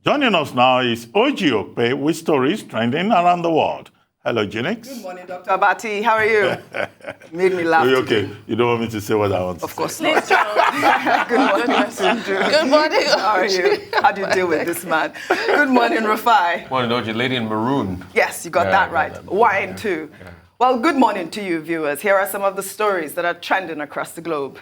Joining us now is OG Okpe with stories trending around the world. Hello, Jinx. Good morning, Dr. Abati. How are you? Made me laugh. Are you okay? You don't want me to say what I want to say? Of course not. Good morning, Andrew. Good morning. How are you? How do you deal with this man? Good morning, Rufai. Morning, OG. Lady in maroon. Yes, you got that right. Wine, too. Yeah. Well, good morning to you, viewers. Here are some of the stories that are trending across the globe.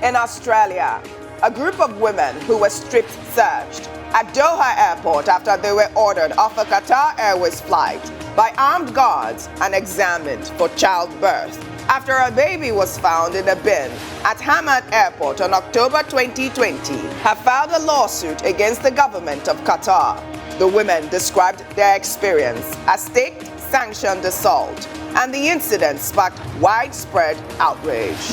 In Australia, a group of women who were strip searched at Doha Airport after they were ordered off a Qatar Airways flight by armed guards and examined for childbirth after a baby was found in a bin at Hamad Airport on October 2020, have filed a lawsuit against the government of Qatar. The women described their experience as state-sanctioned assault, and the incident sparked widespread outrage.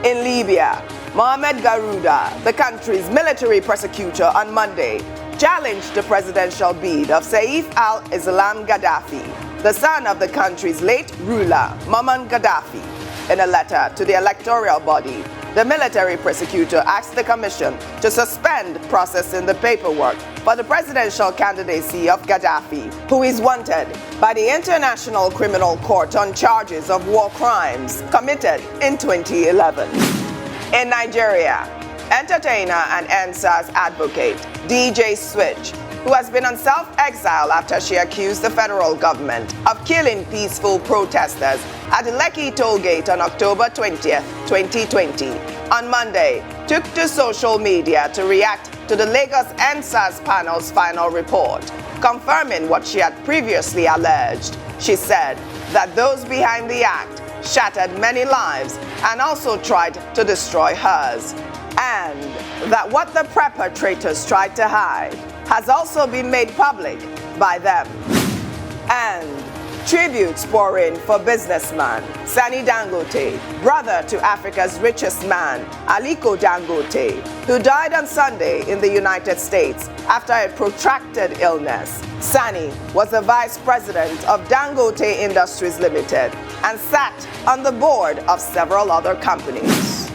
In Libya, Mohamed Garouda, the country's military prosecutor, on Monday challenged the presidential bid of Saif al-Islam Gaddafi, the son of the country's late ruler, Muammar Gaddafi. In a letter to the electoral body, the military prosecutor asked the commission to suspend processing the paperwork for the presidential candidacy of Gaddafi, who is wanted by the International Criminal Court on charges of war crimes committed in 2011. In Nigeria, entertainer and NSAS advocate DJ Switch, who has been on self-exile after she accused the federal government of killing peaceful protesters at the Lekki Toll Gate on October 20th, 2020, on Monday, took to social media to react to the Lagos NSAS panel's final report, confirming what she had previously alleged. She said that those behind the act shattered many lives and also tried to destroy hers, and that what the perpetrators tried to hide has also been made public by them. And tributes pour in for businessman Sani Dangote, brother to Africa's richest man, Aliko Dangote, who died on Sunday in the United States after a protracted illness. Sani was the vice president of Dangote Industries Limited and sat on the board of several other companies.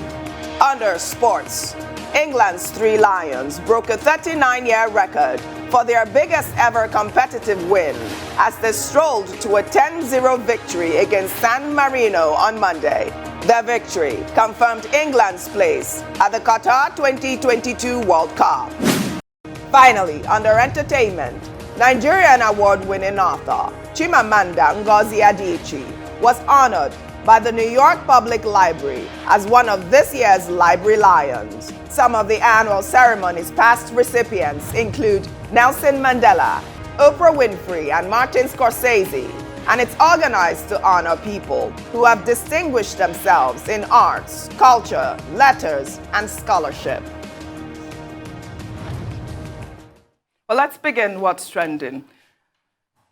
Under sports, England's Three Lions broke a 39-year record for their biggest ever competitive win as they strolled to a 10-0 victory against San Marino on Monday. Their victory confirmed England's place at the Qatar 2022 World Cup. Finally, under entertainment, Nigerian award-winning author Chimamanda Ngozi Adichie was honored by the New York Public Library as one of this year's Library Lions. Some of the annual ceremony's past recipients include Nelson Mandela, Oprah Winfrey, and Martin Scorsese, and it's organized to honor people who have distinguished themselves in arts, culture, letters, and scholarship. Well, let's begin what's trending.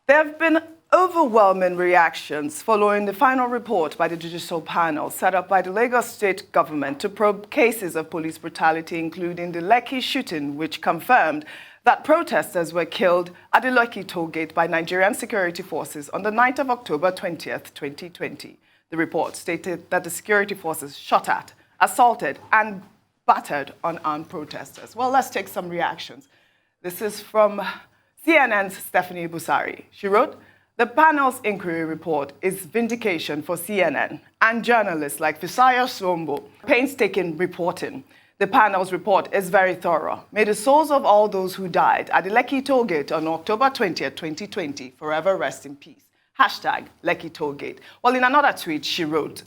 There have been overwhelming reactions following the final report by the judicial panel set up by the Lagos state government to probe cases of police brutality, including the Lekki shooting, which confirmed that protesters were killed at the Lekki Toll Gate by Nigerian security forces on the 9th of October 20th, 2020. The report stated that the security forces shot at, assaulted, and battered unarmed protesters. Well, let's take some reactions. This is from CNN's Stephanie Busari. She wrote, "The panel's inquiry report is vindication for CNN and journalists like Fisayo Sombo. Painstaking reporting. The panel's report is very thorough. May the souls of all those who died at the Lekki Toll Gate on October 20th, 2020 forever rest in peace. Hashtag Lekki Toll Gate." Well, in another tweet, she wrote,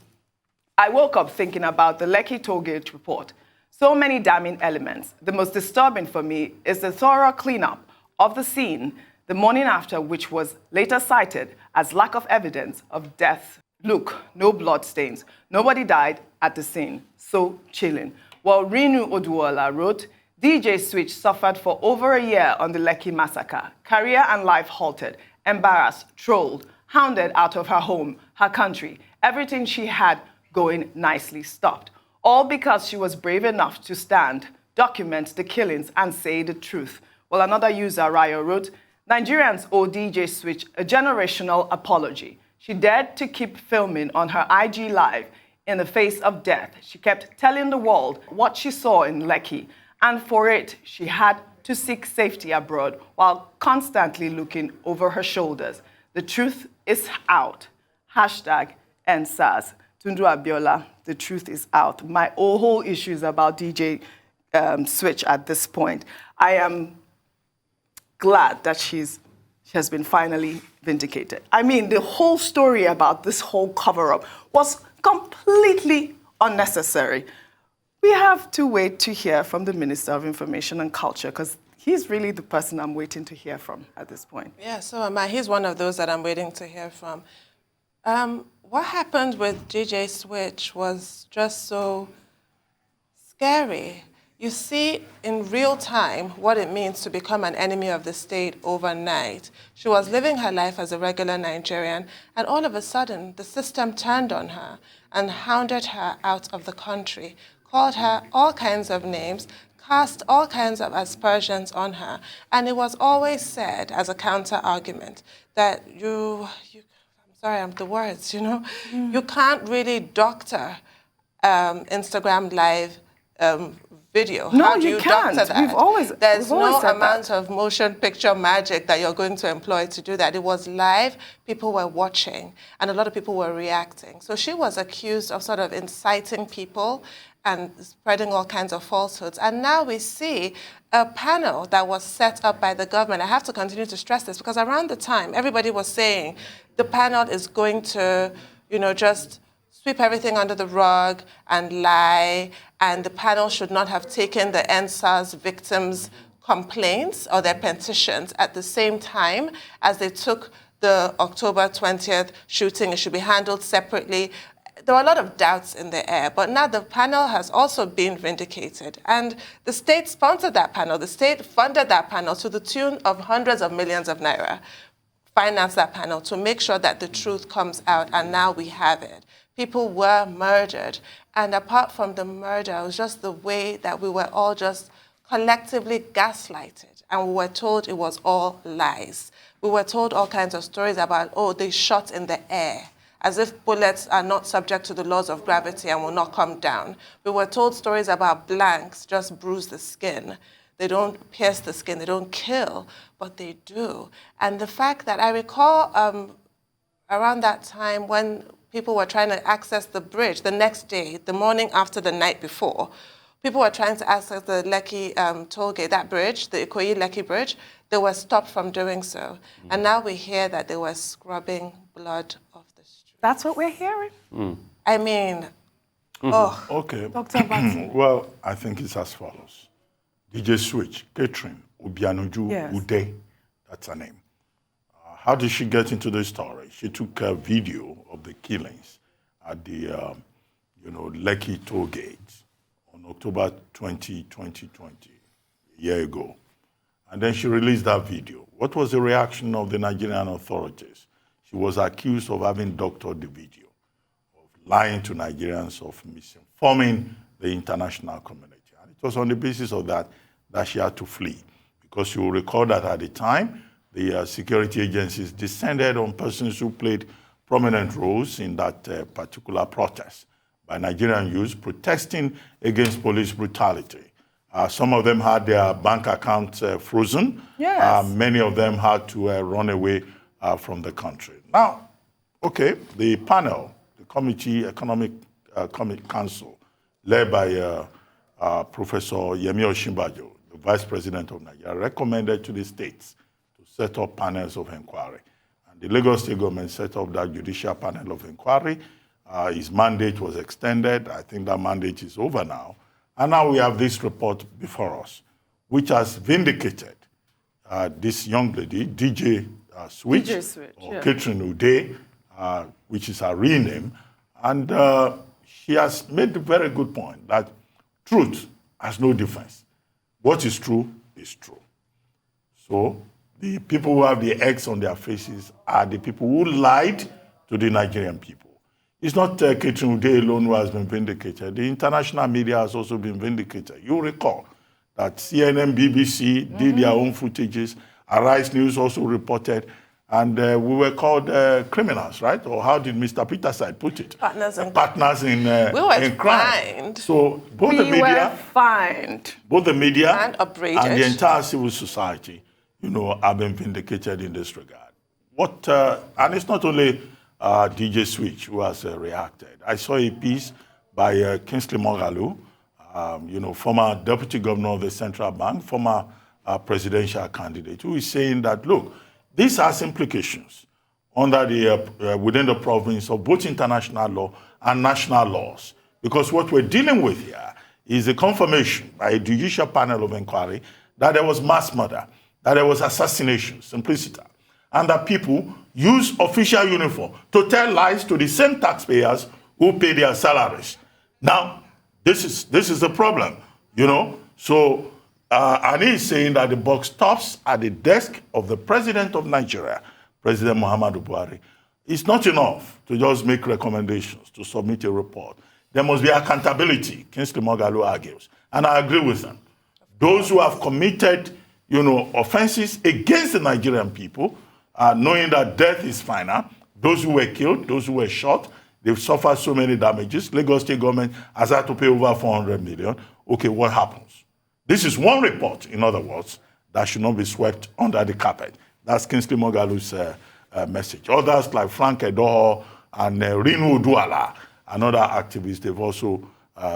"I woke up thinking about the Lekki Toll Gate report. So many damning elements. The most disturbing for me is the thorough cleanup of the scene the morning after, which was later cited as lack of evidence of death. Look, no blood stains. Nobody died at the scene. So chilling." While Rinu Oduola wrote, "DJ Switch suffered for over a year on the Lekki Massacre. Career and life halted, embarrassed, trolled, hounded out of her home, her country. Everything she had going nicely stopped. All because she was brave enough to stand, document the killings, and say the truth." Well, another user, Rayo, wrote, "Nigerians owe DJ Switch a generational apology. She dared to keep filming on her IG Live in the face of death. She kept telling the world what she saw in Lekki, and for it, she had to seek safety abroad while constantly looking over her shoulders. The truth is out. Hashtag #EndSARS. Tundu Abiola, the truth is out. My whole issue is about DJ Switch at this point. I am glad that she has been finally vindicated. I mean, the whole story about this whole cover-up was completely unnecessary. We have to wait to hear from the Minister of Information and Culture because he's really the person I'm waiting to hear from at this point. Yeah, so am I. He's one of those that I'm waiting to hear from. What happened with DJ Switch was just so scary. You see in real time what it means to become an enemy of the state overnight. She was living her life as a regular Nigerian, and all of a sudden, the system turned on her and hounded her out of the country, called her all kinds of names, cast all kinds of aspersions on her. And it was always said as a counter-argument that I'm sorry, I'm the words, you can't really doctor Instagram Live video. No, How do you doctor can't. that? There's no said amount that. of motion picture magic that you're going to employ to do that. It was live, people were watching, and a lot of people were reacting. So she was accused of sort of inciting people and spreading all kinds of falsehoods. And now we see a panel that was set up by the government. I have to continue to stress this because around the time, everybody was saying the panel is going to, just sweep everything under the rug and lie, and the panel should not have taken the EndSARS victims' complaints or their petitions at the same time as they took the October 20th shooting. It should be handled separately. There were a lot of doubts in the air, but now the panel has also been vindicated. And the state sponsored that panel. The state funded that panel to the tune of hundreds of millions of naira, financed that panel to make sure that the truth comes out, and now we have it. People were murdered. And apart from the murder, it was just the way that we were all just collectively gaslighted. And we were told it was all lies. We were told all kinds of stories about, they shot in the air, as if bullets are not subject to the laws of gravity and will not come down. We were told stories about blanks just bruise the skin. They don't pierce the skin, they don't kill, but they do. And the fact that I recall around that time when people were trying to access the bridge the next day, the morning after the night before, people were trying to access the Lekki Toll Gate, that bridge, the Ikoyi-Lekki bridge. They were stopped from doing so. And now we hear that they were scrubbing blood off the street. That's what we're hearing. I mean, Okay. Dr. Batty. Well, I think it's as follows. DJ Switch, Catherine Obianuju Yes. Ude, that's her name. How did she get into the story? She took a video of the killings at the, Lekki Toll Gate on October 2020, a year ago. And then she released that video. What was the reaction of the Nigerian authorities? She was accused of having doctored the video, of lying to Nigerians, of misinforming the international community. And it was on the basis of that she had to flee. Because you will recall that at the time, the security agencies descended on persons who played prominent roles in that particular protest by Nigerian youths protesting against police brutality. Some of them had their bank accounts frozen. Yes. Many of them had to run away from the country. Now, okay, the panel, the Committee Economic Council, led by Professor Yemi Osinbajo, the Vice President of Nigeria, recommended to the states to set up panels of inquiry. And the Lagos State government set up that judicial panel of inquiry. His mandate was extended. I think that mandate is over now. And now we have this report before us, which has vindicated this young lady, DJ Switch, or Catherine Ude, which is her real name. And she has made a very good point that truth has no defense. What is true is true. So the people who have the X on their faces are the people who lied to the Nigerian people. It's not Catherine Ude alone who has been vindicated. The international media has also been vindicated. You recall that CNN, BBC did their own footages. Arise News also reported. And we were called criminals, right? Or how did Mr. Peterside put it? Partners in partners in we were in crime. fined. So both the We media, were fined. both the media And upbraided. and the entire civil society, have been vindicated in this regard. And it's not only DJ Switch who has reacted. I saw a piece by Kingsley Moghalu, former deputy governor of the central bank, former presidential candidate, who is saying that, look, this has implications under within the province of both international law and national laws. Because what we're dealing with here is a confirmation by a judicial panel of inquiry that there was mass murder, that there was assassination, simplicity, and that people use official uniform to tell lies to the same taxpayers who pay their salaries. Now, this is the problem, So, and he's saying that the buck stops at the desk of the president of Nigeria, President Muhammadu Buhari. It's not enough to just make recommendations, to submit a report. There must be accountability, Kingsley Moghalu argues. And I agree with him. Those who have committed, offenses against the Nigerian people, knowing that death is final, those who were killed, those who were shot, they've suffered so many damages. Lagos State government has had to pay over 400 million. Okay, what happens? This is one report, in other words, that should not be swept under the carpet. That's Kingsley Moghalu's message. Others like Frank Edoho and Rinu Uduala and other activists, they've also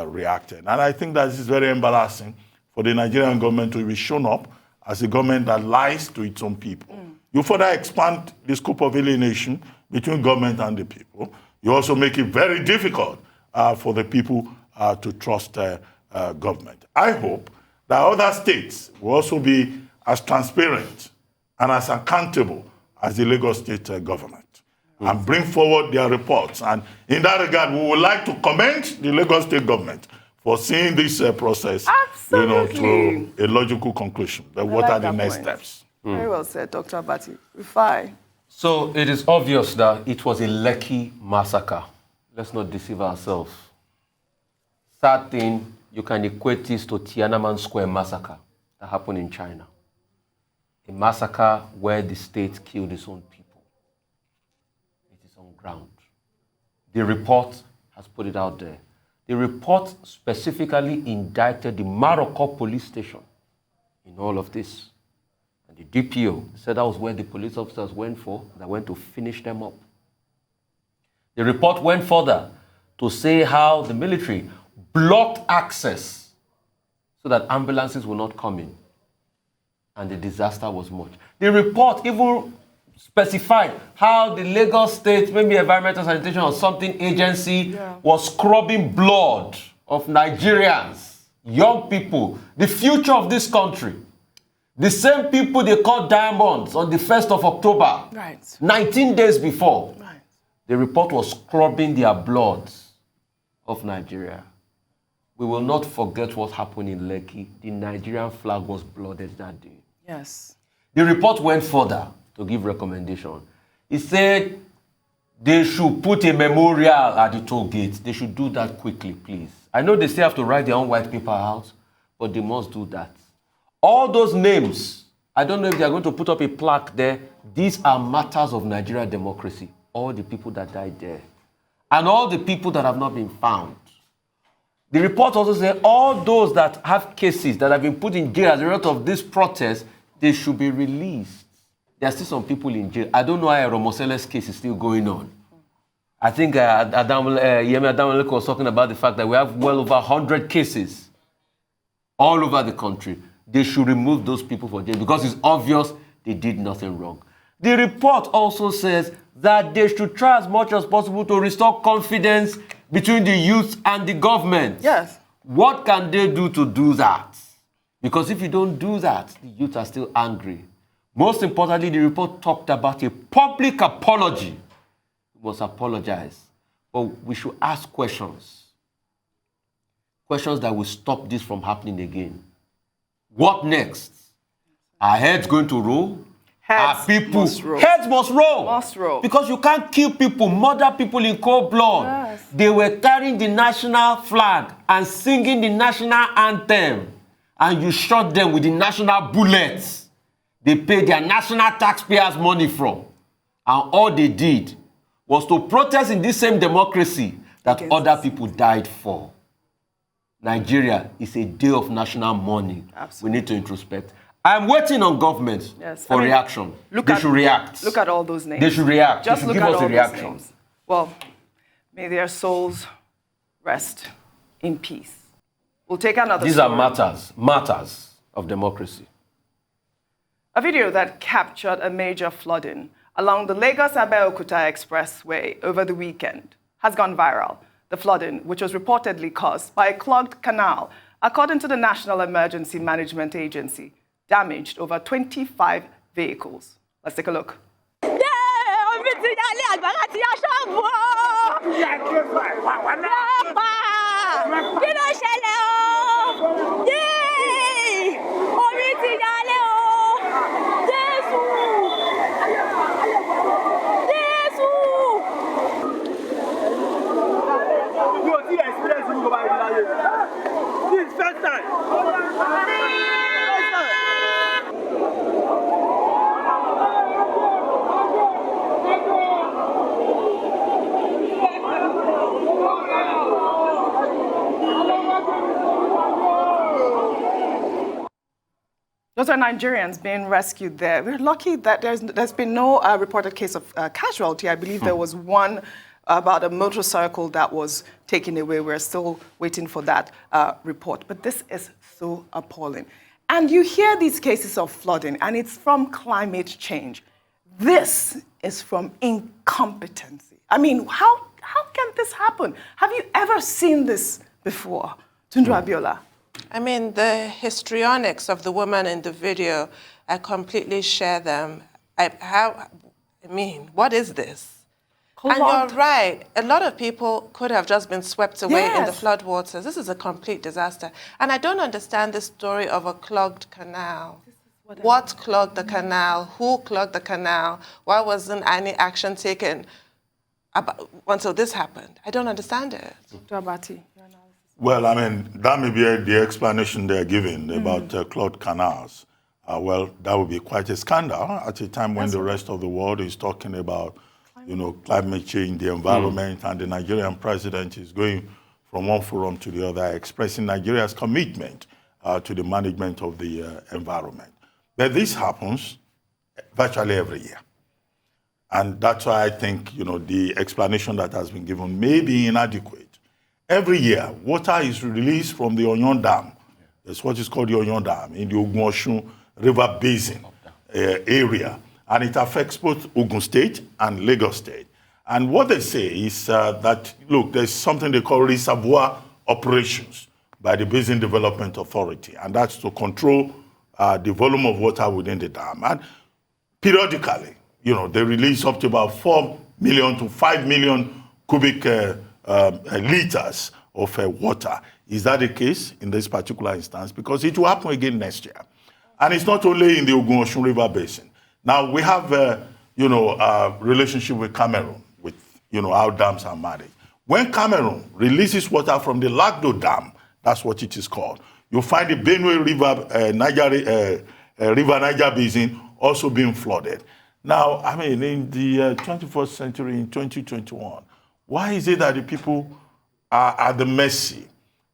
reacted. And I think that this is very embarrassing for the Nigerian government to be shown up as a government that lies to its own people. You further expand the scope of alienation between government and the people. You also make it very difficult for the people to trust government. I hope that other states will also be as transparent and as accountable as the Lagos State government and bring forward their reports. And in that regard, we would like to commend the Lagos State government for seeing this process to a logical conclusion. But what are the next steps? Very well said, Dr. Abati. Rufai. So it is obvious that it was a Lekki massacre. Let's not deceive ourselves. Sad thing, you can equate this to Tiananmen Square massacre that happened in China. A massacre where the state killed its own people. It is on ground. The report has put it out there. The report specifically indicted the Maroko police station in all of this. And the DPO said that was where the police officers went to finish them up. The report went further to say how the military blocked access so that ambulances will not come in. And the disaster was much. The report even specified how the Lagos State, maybe Environmental Sanitation or something agency, was scrubbing blood of Nigerians, young people, the future of this country. The same people they caught diamonds on the 1st of October, 19 days before. The report was scrubbing their blood of Nigeria. We will not forget what happened in Lekki. The Nigerian flag was blooded that day. Yes. The report went further to give recommendation. It said they should put a memorial at the toll gate. They should do that quickly, please. I know they still have to write their own white paper out, but they must do that. All those names, I don't know if they are going to put up a plaque there. These are matters of Nigerian democracy. All the people that died there. And all the people that have not been found. The report also said all those that have cases that have been put in jail as a result of this protest, they should be released. There are still some people in jail. I don't know why Romosele's case is still going on. I think Yemi Adamuleko was talking about the fact that we have well over 100 cases all over the country. They should remove those people from jail because it's obvious they did nothing wrong. The report also says that they should try as much as possible to restore confidence between the youth and the government. Yes. What can they do to do that? Because if you don't do that, the youth are still angry. Most importantly, the report talked about a public apology. We must apologize. But we should ask questions. Questions that will stop this from happening again. What next? Are heads going to roll? Heads Are people? must roll. Heads must roll. Must roll. Because you can't kill people, murder people in cold blood. Yes. They were carrying the national flag and singing the national anthem. And you shot them with the national bullets they pay their national taxpayers money from. And all they did was to protest in this same democracy that other people died for. Nigeria is a day of national mourning. Absolutely. We need to introspect. I'm waiting on government for reaction. They should react. Look at all those names. They should react. Just they should look give at us all a reaction. those names. Well, may their souls rest in peace. We'll take another These story. are matters of democracy. A video that captured a major flooding along the Lagos-Abeokuta Expressway over the weekend has gone viral. The flooding, which was reportedly caused by a clogged canal, according to the National Emergency Management Agency, damaged over 25 vehicles. Let's take a look. This is first time. Those are Nigerians being rescued there. We're lucky that there's been no reported case of casualty. I believe there was one about a motorcycle that was taken away. We're still waiting for that report. But this is so appalling. And you hear these cases of flooding, and it's from climate change. This is from incompetency. I mean, how can this happen? Have you ever seen this before? Tundu Abiola. I mean, the histrionics of the woman in the video, I completely share them. What is this? And you're right. A lot of people could have just been swept away in the floodwaters. This is a complete disaster. And I don't understand this story of a clogged canal. What clogged the canal? Who clogged the canal? Why wasn't any action taken until this happened? I don't understand it. Dr. Abati. Well, I mean, that may be the explanation they're giving about clogged canals. Well, that would be quite a scandal at a time when the rest of the world is talking about, climate change, the environment, and the Nigerian president is going from one forum to the other, expressing Nigeria's commitment to the management of the environment. But this happens virtually every year. And that's why I think, the explanation that has been given may be inadequate. Every year, water is released from the Onyon Dam. That's what is called the Onyon Dam in the Ogun River Basin area. And it affects both Ogun State and Lagos State. And what they say is that, look, there's something they call reservoir operations by the Basin Development Authority. And that's to control the volume of water within the dam. And periodically, they release up to about 4 million to 5 million cubic liters of water. Is that the case in this particular instance? Because it will happen again next year. And it's not only in the Ogun River Basin. Now, we have, a relationship with Cameroon, with, how dams are managed. When Cameroon releases water from the Lagdo Dam, that's what it is called, you'll find the Benue River Niger Basin also being flooded. Now, I mean, in the 21st century, in 2021, why is it that the people are at the mercy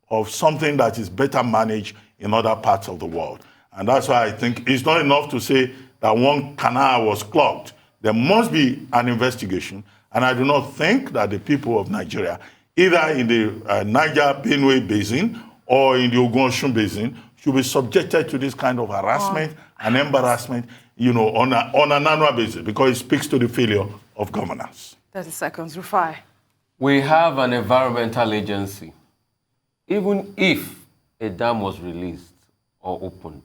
of something that is better managed in other parts of the world? And that's why I think it's not enough to say that one canal was clogged. There must be an investigation. And I do not think that the people of Nigeria, either in the Niger-Benue Basin or in the Ogun Basin, should be subjected to this kind of harassment and embarrassment, on an annual basis, because it speaks to the failure of governance. 30 seconds, Rufai. We have an environmental agency. Even if a dam was released or opened,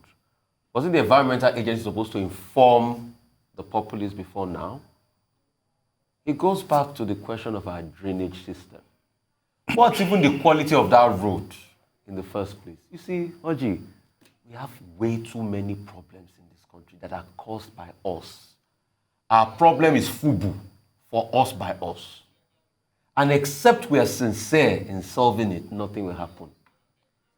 wasn't the environmental agency supposed to inform the populace before now? It goes back to the question of our drainage system. What's even the quality of that road in the first place? You see, Oji, we have way too many problems in this country that are caused by us. Our problem is FUBU, for us by us. And except we are sincere in solving it, nothing will happen.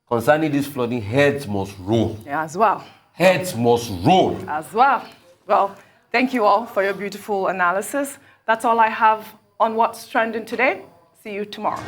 Concerning this flooding, heads must roll. Yeah, as well. Heads must roll. As well. Well, Thank you all for your beautiful analysis. That's all I have on what's trending today. See you tomorrow.